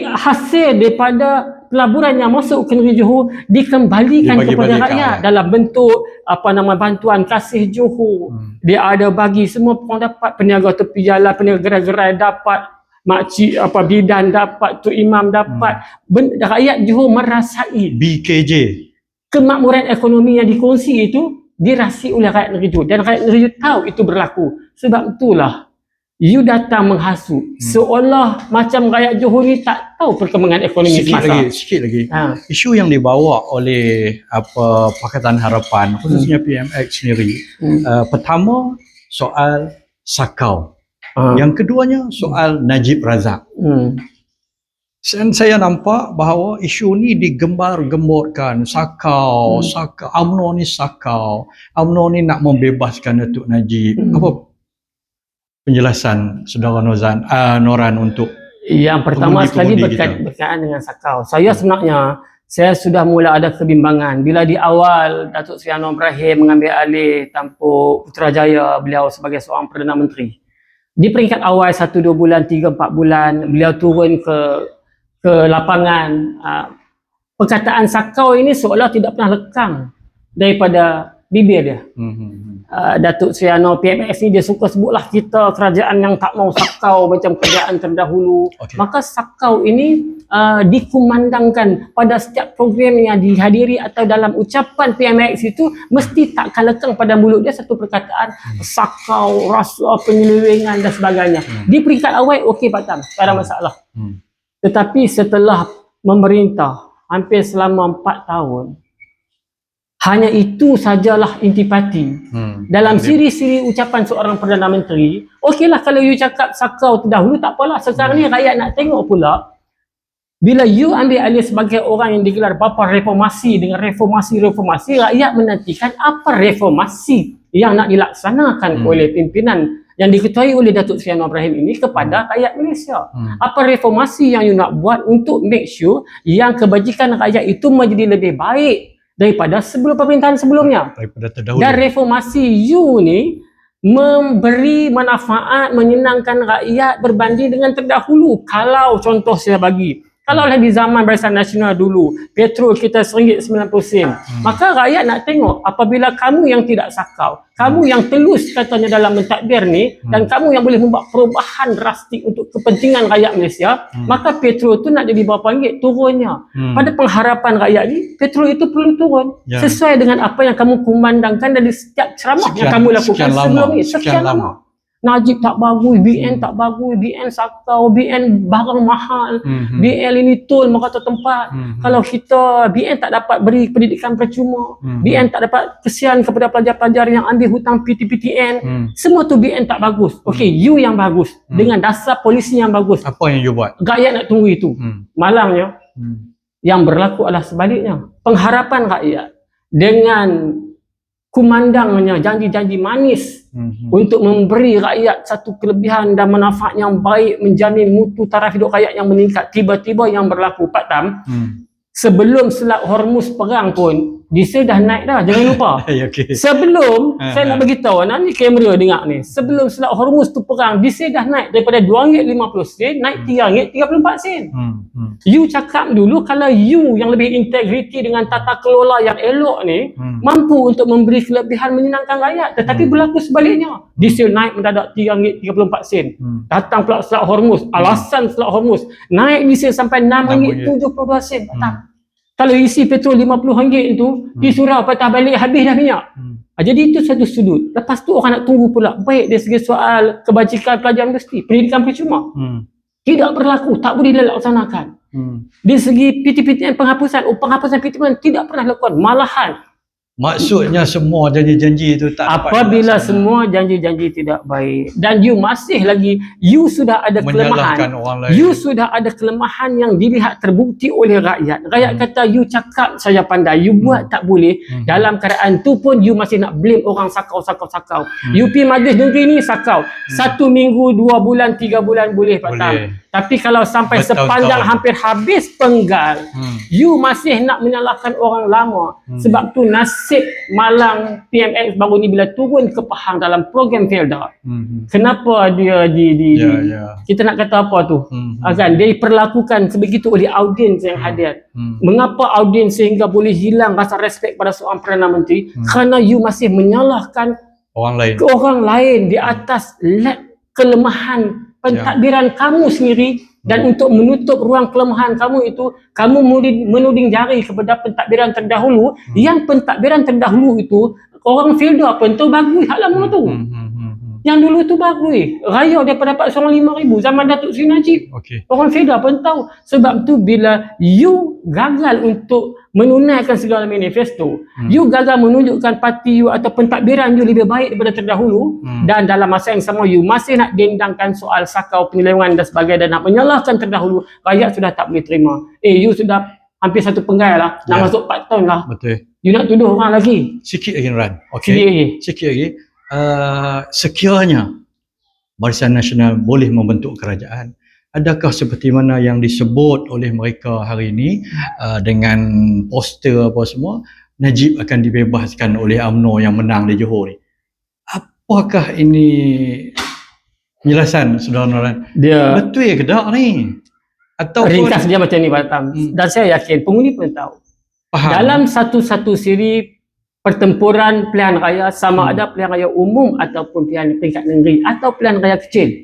hasil daripada pelaburan yang masuk ke negeri Johor dikembalikan kepada rakyat dalam bentuk bantuan kasih Johor. Dia ada bagi semua orang dapat, peniaga tepi jalan, peniaga gerai-gerai dapat, makcik bidan dapat, tok imam dapat. Rakyat Johor merasai BKJ, kemakmuran ekonomi yang dikongsi itu dirasai oleh rakyat negeri Johor, dan rakyat negeri Johor tahu itu berlaku. Sebab itulah you datang menghasut seolah macam rakyat Johor ni tak tahu perkembangan ekonomi semasa. Sikit lagi. Isu yang dibawa oleh Pakatan Harapan, khususnya PMX sendiri, pertama soal Sakau, yang keduanya soal Najib Razak. Dan saya nampak bahawa isu ni digembar-gemborkan, Sakau, UMNO ni Sakau, UMNO ni nak membebaskan Datuk Najib. Apa penjelasan Saudara Noran untuk yang pertama sekali berkaitan dengan Sakau? Saya sudah mula ada kebimbangan bila di awal Datuk Seri Anwar Ibrahim mengambil alih tampuk Putrajaya, beliau sebagai seorang Perdana Menteri. Di peringkat awal 1-2 bulan, 3-4 bulan beliau turun ke lapangan. Perkataan Sakau ini seolah tidak pernah lekang daripada bibir dia. Datuk Seri Anwar PMX ni dia suka sebutlah kita kerajaan yang tak mau Sakau macam kerajaan terdahulu. Maka Sakau ini dikumandangkan pada setiap program yang dihadiri atau dalam ucapan PMX itu mesti takkan lekang pada mulut dia satu perkataan Sakau, rasuah, penyelewengan dan sebagainya. Di peringkat awal okey Pak Tam, tak ada masalah. Tetapi setelah memerintah hampir selama 4 tahun. Hanya itu sajalah intipati. Dalam siri-siri ucapan seorang Perdana Menteri, okeylah kalau you cakap sakau terdahulu, tak apalah. Sekarang ni rakyat nak tengok pula, bila you ambil alih sebagai orang yang digelar bapa reformasi dengan reformasi, rakyat menantikan apa reformasi yang nak dilaksanakan oleh pimpinan yang diketuai oleh Datuk Seri Anwar Ibrahim ini kepada rakyat Malaysia. Apa reformasi yang you nak buat untuk make sure yang kebajikan rakyat itu menjadi lebih baik daripada sebelum pemerintahan sebelumnya. Daripada terdahulu. Dan reformasi you ni memberi manfaat, menyenangkan rakyat berbanding dengan terdahulu. Kalau contoh saya bagi, kalaulah di zaman Barisan Nasional dulu, petrol kita RM1.90, maka rakyat nak tengok apabila kamu yang tidak sakau, kamu yang telus katanya dalam mentadbir ni, dan kamu yang boleh membuat perubahan drastik untuk kepentingan rakyat Malaysia, maka petrol tu nak jadi berapa ringgit turunnya. Pada pengharapan rakyat ni, petrol itu perlu turun. Sesuai dengan apa yang kamu kumandangkan dari setiap ceramah yang kamu lakukan sebelum ni. Sekian lama. Najib tak bagus, BN tak bagus, BN sakau, BN barang mahal, BN ini tol merata tempat. Kalau kita BN tak dapat beri pendidikan percuma, BN tak dapat kesian kepada pelajar-pelajar yang ambil hutang PTPTN, semua tu BN tak bagus. Okey, you yang bagus dengan dasar polisi yang bagus. Apa yang you buat? Rakyat nak tunggu itu. Malangnya yang berlaku adalah sebaliknya. Pengharapan rakyat dengan kumandangnya janji-janji manis untuk memberi rakyat satu kelebihan dan manfaat yang baik, menjamin mutu taraf hidup rakyat yang meningkat. Tiba-tiba yang berlaku, Pak Tam, sebelum Selat Hormuz perang pun diesel dah naik dah, jangan lupa. Sebelum saya nak beritahu, ni kamera dengar ni, sebelum Selat Hormuz tu perang, diesel dah naik daripada RM2.50 naik RM3.34. You cakap dulu kalau you yang lebih integriti dengan tata kelola yang elok ni, mampu untuk memberi kelebihan menyenangkan rakyat, tetapi berlaku sebaliknya. Diesel naik mendadak RM3.34. Datang pula Selat Hormuz, alasan Selat Hormuz, naik diesel sampai RM6.72. Kalau isi petrol RM50 itu, disurau patah balik, habis dah minyak. Jadi itu satu sudut. Lepas tu orang nak tunggu pula, baik dari segi soal kebajikan pelajar universiti, pendidikan percuma. Tidak berlaku, tak boleh dilaksanakan. Dari segi PTPTN penghapusan, penghapusan PTPTN tidak pernah lakukan. Malahan, maksudnya semua janji-janji itu tak apabila semua janji-janji tidak baik dan you masih lagi, you sudah ada kelemahan, you sudah ada kelemahan yang dilihat terbukti oleh rakyat. Rakyat kata you cakap saya pandai, you buat tak boleh. Dalam keadaan tu pun you masih nak blame orang sakau. UP Majlis Negeri ni sakau 1 minggu, 2 bulan, 3 bulan boleh Pak Tam. Tapi kalau sampai sepanjang hampir habis penggal, you masih nak menyalahkan orang lama. Sebab tu nasib Malang PMX baru ni bila turun ke Pahang dalam program Felda, kenapa dia kita nak kata apa tu, kan dia diperlakukan sebegitu oleh audiens yang hadir. Mengapa audiens sehingga boleh hilang rasa respect pada seorang Perdana Menteri? Kerana you masih menyalahkan orang lain di atas kelemahan pentadbiran kamu sendiri. Dan untuk menutup ruang kelemahan kamu itu, kamu menuding jari kepada pentadbiran terdahulu, yang pentadbiran terdahulu itu orang Felda pun tu bagus hak lama tu. Yang dulu tu bagus, raya dia dapat seorang 5,000 zaman Datuk Seri Najib. Orang Felda pun tahu. Sebab tu bila you gagal untuk menunaikan segala manifesto, you gagal menunjukkan parti you atau pentadbiran you lebih baik daripada terdahulu, dan dalam masa yang sama you masih nak dendangkan soal sakau, penyelewengan dan sebagainya, dan nak menyalahkan terdahulu, rakyat sudah tak boleh terima. You sudah hampir satu penggal lah, nak masuk 4 tahun lah. Betul. You nak tuduh orang lagi. Sikit lagi Ran. Sikit lagi. Sekiranya Barisan Nasional boleh membentuk kerajaan, adakah seperti mana yang disebut oleh mereka hari ini dengan poster apa semua, Najib akan dibebaskan oleh UMNO yang menang di Johor ni? Apakah ini penjelasan Saudara Noran? Dia betul ke tak ni? Atau ringkas dia macam ni Pak Tam. Dan saya yakin pengundi pun tahu. Dalam satu-satu siri pertempuran pilihan raya, sama ada pilihan raya umum ataupun pilihan peringkat negeri atau pilihan raya kecil,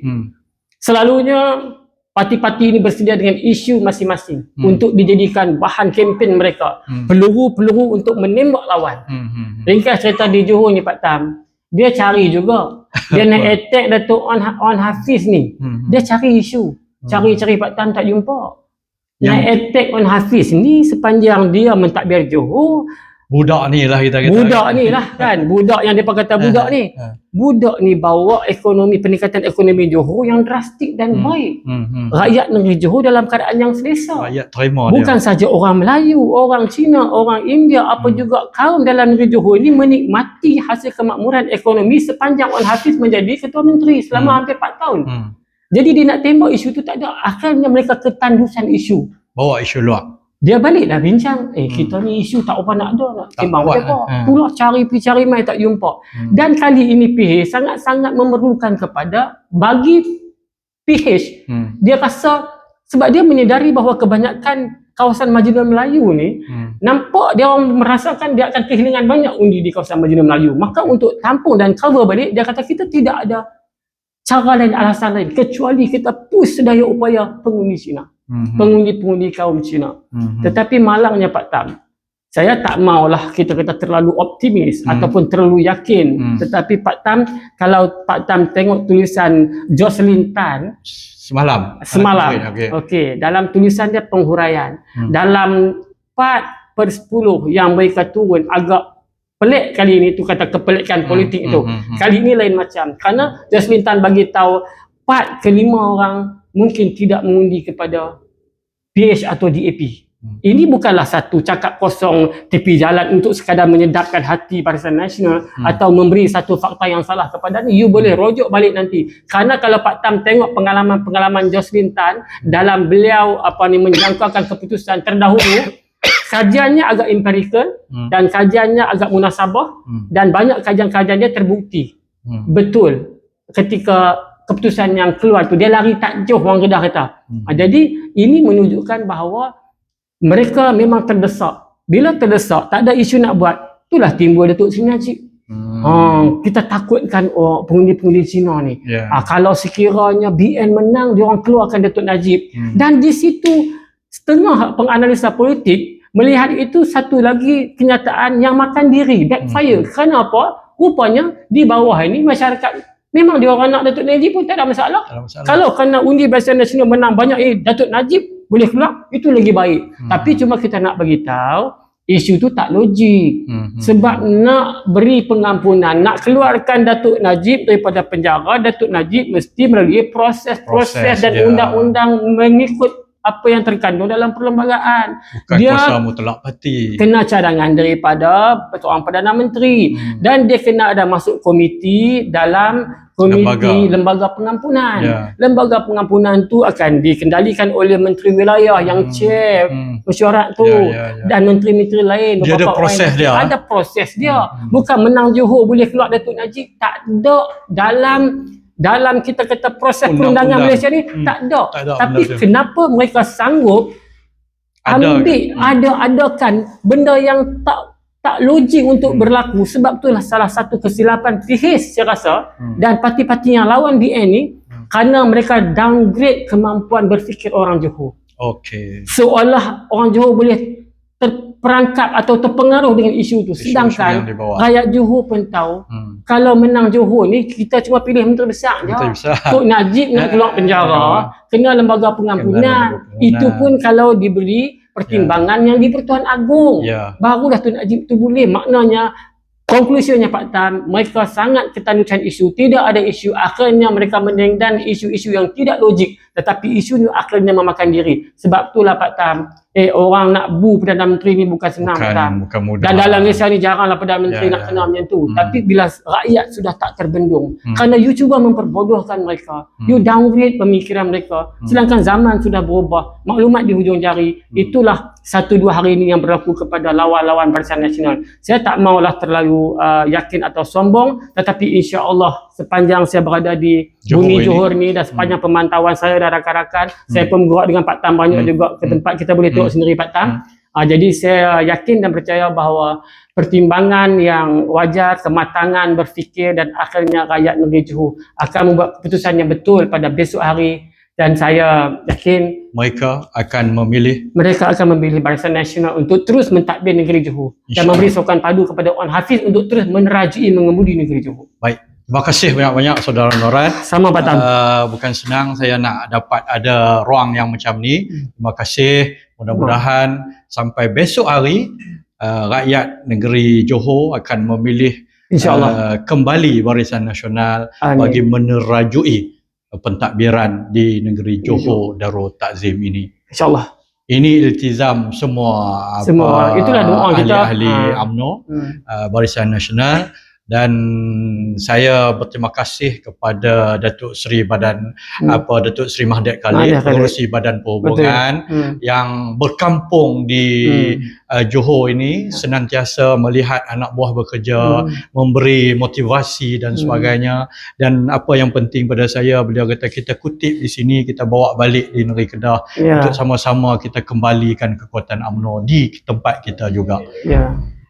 selalunya parti-parti ini bersedia dengan isu masing-masing untuk dijadikan bahan kempen mereka, peluru-peluru untuk menembak lawan. Ringkas cerita di Johor ni Pak Tam, dia cari juga, dia nak attack Datuk On Hafiz ni, dia cari isu, cari Pak Tam tak jumpa. Yang attack on Hafiz ni sepanjang dia mentadbir Johor, budak ni lah kita kata. budak ni lah kan, budak yang dia kata budak ni. Budak ni bawa peningkatan ekonomi Johor yang drastik dan baik. Rakyat negeri Johor dalam keadaan yang selesa. Rakyat terima Bukan dia. saja orang Melayu, orang Cina, orang India, apa juga kaum dalam negeri Johor ini menikmati hasil kemakmuran ekonomi sepanjang Wan Hafiz menjadi Ketua Menteri selama hampir 4 tahun. Jadi dia nak tembak isu tu tak ada. Akhirnya mereka ketandusan isu. Bawa isu luar. Dia baliklah bincang, kita ni isu tak apa nak ada, nak Tak timbang buat, apa. Pula cari mai tak jumpa. Dan kali ini PH sangat-sangat memerlukan kepada bagi PH. Dia rasa sebab dia menyedari bahawa kebanyakan kawasan marginal Melayu ni nampak dia orang merasakan dia akan kehilangan banyak undi di kawasan marginal Melayu. Maka untuk tampung dan cover balik, dia kata kita tidak ada cara lain, alasan lain kecuali kita push sedaya upaya pengundi Cina. Pengundi-pengundi kaum Cina. Tetapi malangnya Pak Tam, saya tak maulah kita kata terlalu optimis ataupun terlalu yakin. Tetapi Pak Tam, kalau Pak Tam tengok tulisan Jocelyn Tan Semalam. Okey, dalam tulisan dia penghuraian dalam 4/10 yang mereka turun agak pelik kali ini, tu kata kepelikan politik itu. Kali ini lain macam, kerana Jocelyn Tan bagi tahu 4/5 orang mungkin tidak mengundi kepada PH atau DAP. Ini bukanlah satu cakap kosong tepi jalan untuk sekadar menyedapkan hati Barisan Nasional atau memberi satu fakta yang salah kepada ni. You boleh rujuk balik nanti. Kerana kalau Pak Tam tengok pengalaman Jocelyn Tan dalam beliau menjangkaukan keputusan terdahulu, kajiannya agak empirical dan kajiannya agak munasabah dan banyak kajian-kajian dia terbukti. Betul. Ketika keputusan yang keluar tu dia lari tak jauh, orang Kedah kata. Jadi ini menunjukkan bahawa mereka memang terdesak. Bila terdesak, tak ada isu nak buat, itulah timbul Datuk Seri Najib. Kita takutkan pengundi-pengundi Cina ni. Kalau sekiranya BN menang, dia orang keluarkan Datuk Najib. Dan di situ setengah penganalisa politik melihat itu satu lagi kenyataan yang makan diri, backfire. Kerana apa? Rupanya di bawah ini masyarakat memang dia orang nak Datuk Najib pun tak ada masalah. Kalau kena undi Barisan Nasional menang banyak, Datuk Najib boleh keluar, itu lagi baik. Tapi cuma kita nak bagi tahu isu tu tak logik. Sebab nak beri pengampunan, nak keluarkan Datuk Najib daripada penjara, Datuk Najib mesti melalui proses dan undang-undang mengikut apa yang terkandung dalam perlembagaan. Bukan dia kuasa mutlak parti. Kena cadangan daripada seorang Perdana Menteri dan dia kena ada masuk komiti dalam lembaga pengampunan. Lembaga pengampunan tu akan dikendalikan oleh Menteri Wilayah yang chair mesyuarat tu dan menteri-menteri lain. Dia ada proses dia. Ada proses dia. Bukan menang Johor boleh keluar Datuk Najib. Tak ada dalam kita kata proses perundangan Malaysia ni tak ada. Tapi kenapa mereka sanggup adakan benda yang tak logik untuk berlaku? Sebab itulah salah satu kesilapan PH saya rasa dan parti-parti yang lawan BN ni, kerana mereka downgrade kemampuan berfikir orang Johor. Seolah orang Johor boleh terperangkap atau terpengaruh dengan isu tu. Sedangkan rakyat Johor pun tahu kalau menang Johor ni kita cuma pilih menteri besar je. Tok Najib nak keluar penjara, kena lembaga pengampunan. Itu pun kalau diberi pertimbangan yang di Pertuan Agong. Barulah Tok Najib tu boleh. Maknanya konklusinya Pak Tam, mereka sangat ketandusan isu. Tidak ada isu, akhirnya mereka menengdan isu-isu yang tidak logik. Tetapi isu ni akhirnya memakan diri. Sebab itulah Pak Tam, orang nak Perdana Menteri ni bukan senang. Bukan mudah. Dan dalam Malaysia ni jaranglah Perdana Menteri nak kena macam tu. Tapi bila rakyat sudah tak terbendung, kerana you cuba memperbodohkan mereka, you downgrade pemikiran mereka. Sedangkan zaman sudah berubah, maklumat di hujung jari. Itulah 1-2 hari ini yang berlaku kepada lawan-lawan Barisan Nasional. Saya tak maulah terlalu yakin atau sombong, tetapi insya-Allah sepanjang saya berada di bumi Johor ni dan sepanjang pemantauan saya dan rakan-rakan, saya pun bergerak dengan Pak Tam banyak juga ke tempat kita boleh tengok sendiri Pak Tam. Jadi saya yakin dan percaya bahawa pertimbangan yang wajar, kematangan berfikir dan akhirnya rakyat negeri Johor akan membuat keputusan yang betul pada besok hari. Dan saya yakin mereka akan memilih Barisan Nasional untuk terus mentadbir negeri Johor dan memberi sokongan padu kepada Wan Hafiz untuk terus menerajui mengemudi negeri Johor. Baik. Terima kasih banyak-banyak Saudara Noran. Sama Batam. Bukan senang saya nak dapat ada ruang yang macam ni. Terima kasih. Mudah-mudahan sampai besok hari rakyat negeri Johor akan memilih InsyaAllah. kembali Barisan Nasional bagi menerajui pentadbiran di negeri Johor Darul Takzim ini. InsyaAllah. Ini iltizam semua itulah doa kita, ahli-ahli UMNO, Barisan Nasional, dan saya berterima kasih kepada Datuk Seri Datuk Seri Mahdet Khalid, Pengerusi Badan Perhubungan yang berkampung di Johor ini, senantiasa melihat anak buah bekerja, memberi motivasi dan sebagainya. Dan apa yang penting pada saya, beliau kata kita kutip di sini, kita bawa balik di negeri Kedah untuk sama-sama kita kembalikan kekuatan UMNO di tempat kita juga.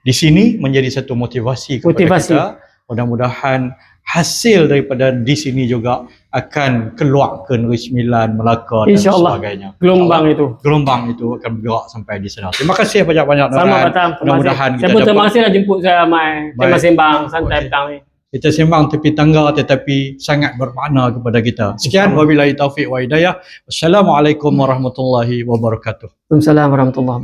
Di sini menjadi satu motivasi kepada kita. Mudah-mudahan hasil daripada di sini juga akan keluar ke Negeri Sembilan, Melaka dan sebagainya. Gelombang itu akan bergerak sampai di sana. Terima kasih banyak-banyak. Sama Batam. Mudah-mudahan kita dapat. Terima kasih dah jemput saya mai tema sembang santai petang ni. Kita sembang tepi tangga tetapi sangat bermakna kepada kita. Sekian, wabillahi taufiq wa hidayah. Wassalamualaikum warahmatullahi wabarakatuh. Waalaikumsalam warahmatullahi wabarakatuh.